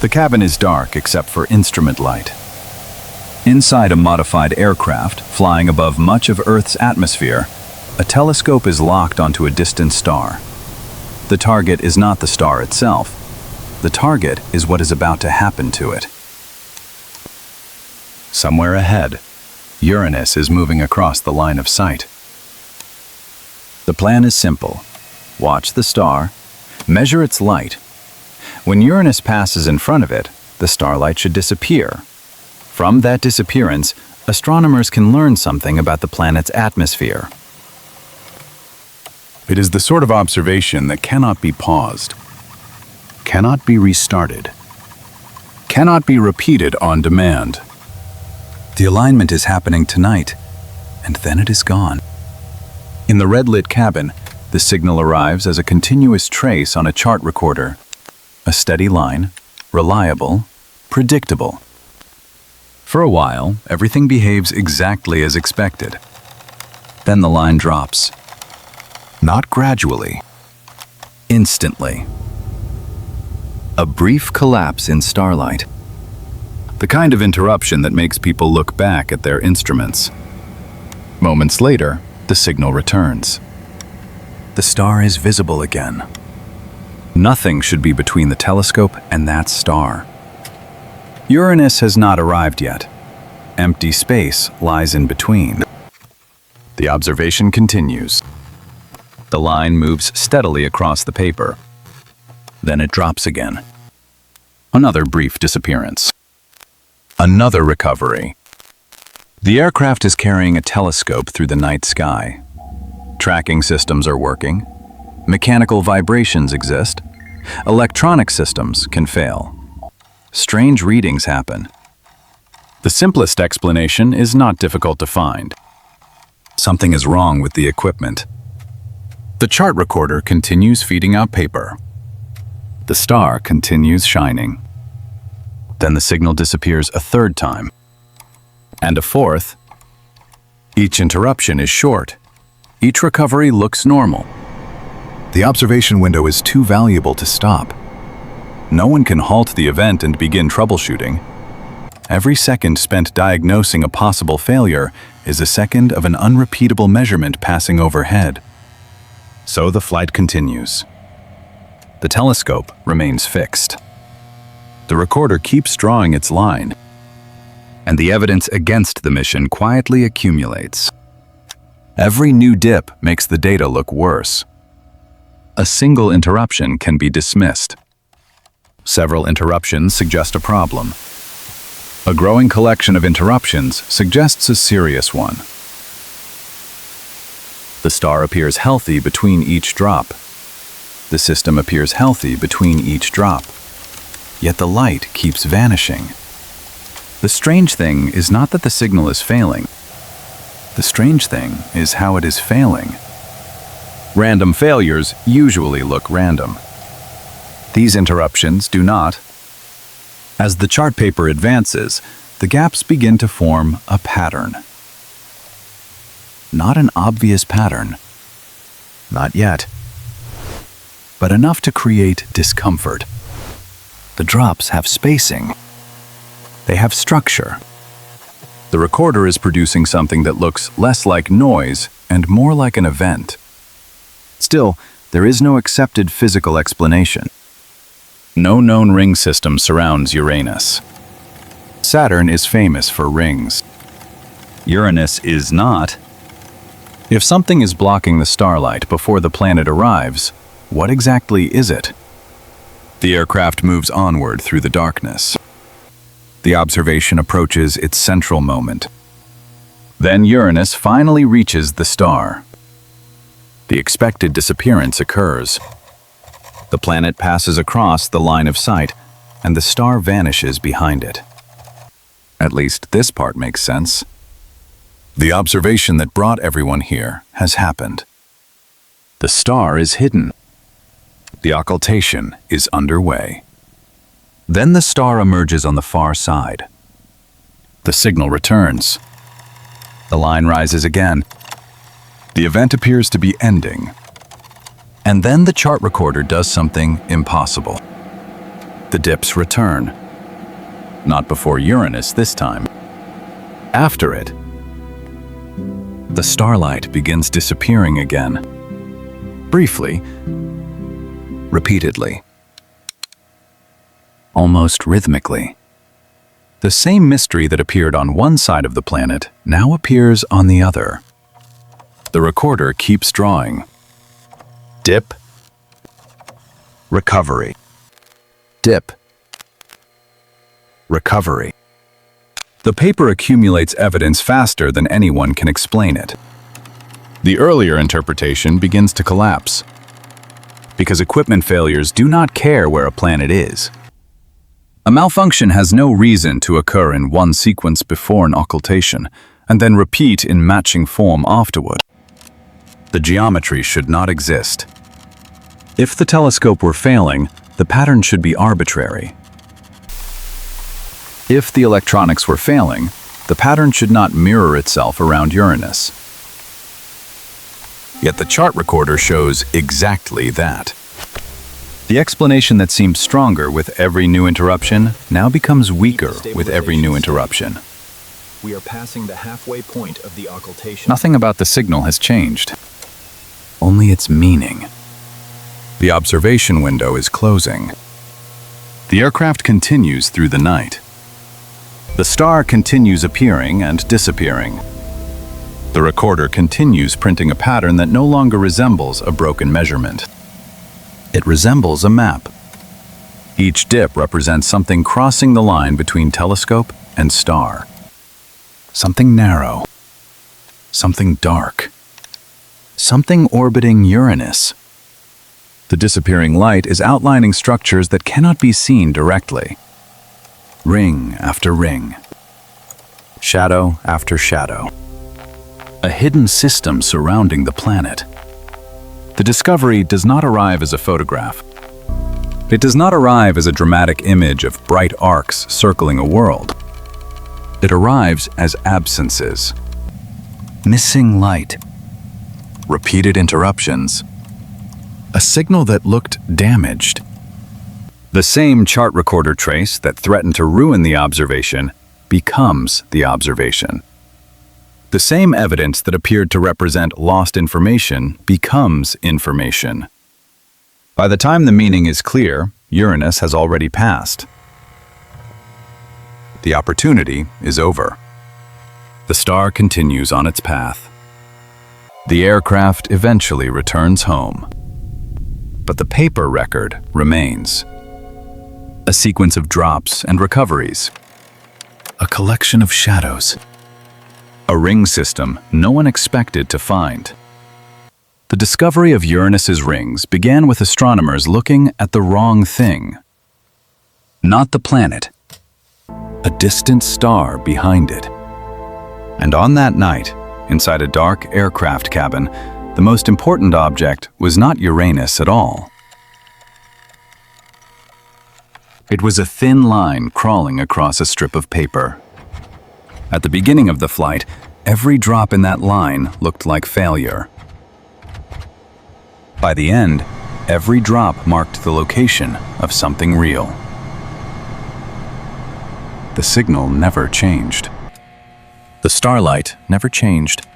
The cabin is dark except for instrument light. Inside a modified aircraft flying above much of Earth's atmosphere, a telescope is locked onto a distant star. The target is not the star itself. The target is what is about to happen to it. Somewhere ahead, Uranus is moving across the line of sight. The plan is simple. Watch the star, measure its light. When Uranus passes in front of it, the starlight should disappear. From that disappearance, astronomers can learn something about the planet's atmosphere. It is the sort of observation that cannot be paused, cannot be restarted, cannot be repeated on demand. The alignment is happening tonight, and then it is gone. In the red-lit cabin, the signal arrives as a continuous trace on a chart recorder. A steady line, reliable, predictable. For a while, everything behaves exactly as expected. Then the line drops. Not gradually, instantly. A brief collapse in starlight. The kind of interruption that makes people look back at their instruments. Moments later, the signal returns. The star is visible again. Nothing should be between the telescope and that star. Uranus has not arrived yet. Empty space lies in between. The observation continues. The line moves steadily across the paper. Then it drops again. Another brief disappearance. Another recovery. The aircraft is carrying a telescope through the night sky. Tracking systems are working. Mechanical vibrations exist. Electronic systems can fail. Strange readings happen. The simplest explanation is not difficult to find. Something is wrong with the equipment. The chart recorder continues feeding out paper. The star continues shining. Then the signal disappears a third time. And a fourth. Each interruption is short. Each recovery looks normal. The observation window is too valuable to stop. No one can halt the event and begin troubleshooting. Every second spent diagnosing a possible failure is a second of an unrepeatable measurement passing overhead. So the flight continues. The telescope remains fixed. The recorder keeps drawing its line, and the evidence against the mission quietly accumulates. Every new dip makes the data look worse. A single interruption can be dismissed. Several interruptions suggest a problem. A growing collection of interruptions suggests a serious one. The star appears healthy between each drop. The system appears healthy between each drop. Yet the light keeps vanishing. The strange thing is not that the signal is failing. The strange thing is how it is failing. Random failures usually look random. These interruptions do not. As the chart paper advances, the gaps begin to form a pattern. Not an obvious pattern. Not yet. But enough to create discomfort. The drops have spacing. They have structure. The recorder is producing something that looks less like noise and more like an event. Still, there is no accepted physical explanation. No known ring system surrounds Uranus. Saturn is famous for rings. Uranus is not. If something is blocking the starlight before the planet arrives, what exactly is it? The aircraft moves onward through the darkness. The observation approaches its central moment. Then Uranus finally reaches the star. The expected disappearance occurs. The planet passes across the line of sight, and the star vanishes behind it. At least this part makes sense. The observation that brought everyone here has happened. The star is hidden. The occultation is underway. Then the star emerges on the far side. The signal returns. The line rises again. The event appears to be ending. And then the chart recorder does something impossible. The dips return. Not before Uranus this time. After it, the starlight begins disappearing again. Briefly, repeatedly, almost rhythmically. The same mystery that appeared on one side of the planet now appears on the other. The recorder keeps drawing. Dip. Recovery. Dip. Recovery. The paper accumulates evidence faster than anyone can explain it. The earlier interpretation begins to collapse, because equipment failures do not care where a planet is. A malfunction has no reason to occur in one sequence before an occultation, and then repeat in matching form afterward. The geometry should not exist. If the telescope were failing, the pattern should be arbitrary. If the electronics were failing, the pattern should not mirror itself around Uranus. Yet the chart recorder shows exactly that. The explanation that seemed stronger with every new interruption now becomes weaker with every new interruption. We are passing the halfway point of the occultation. Nothing about the signal has changed. Only its meaning. The observation window is closing. The aircraft continues through the night. The star continues appearing and disappearing. The recorder continues printing a pattern that no longer resembles a broken measurement. It resembles a map. Each dip represents something crossing the line between telescope and star. Something narrow. Something dark. Something orbiting Uranus. The disappearing light is outlining structures that cannot be seen directly. Ring after ring. Shadow after shadow. A hidden system surrounding the planet. The discovery does not arrive as a photograph. It does not arrive as a dramatic image of bright arcs circling a world. It arrives as absences. Missing light. Repeated interruptions. A signal that looked damaged. The same chart recorder trace that threatened to ruin the observation becomes the observation. The same evidence that appeared to represent lost information becomes information. By the time the meaning is clear, Uranus has already passed. The opportunity is over. The star continues on its path. The aircraft eventually returns home. But the paper record remains. A sequence of drops and recoveries. A collection of shadows. A ring system no one expected to find. The discovery of Uranus's rings began with astronomers looking at the wrong thing. Not the planet. A distant star behind it. And on that night, inside a dark aircraft cabin, the most important object was not Uranus at all. It was a thin line crawling across a strip of paper. At the beginning of the flight, every drop in that line looked like failure. By the end, every drop marked the location of something real. The signal never changed. The starlight never changed.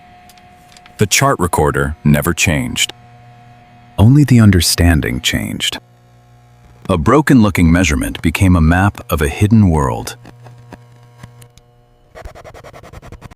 The chart recorder never changed. Only the understanding changed. A broken-looking measurement became a map of a hidden world.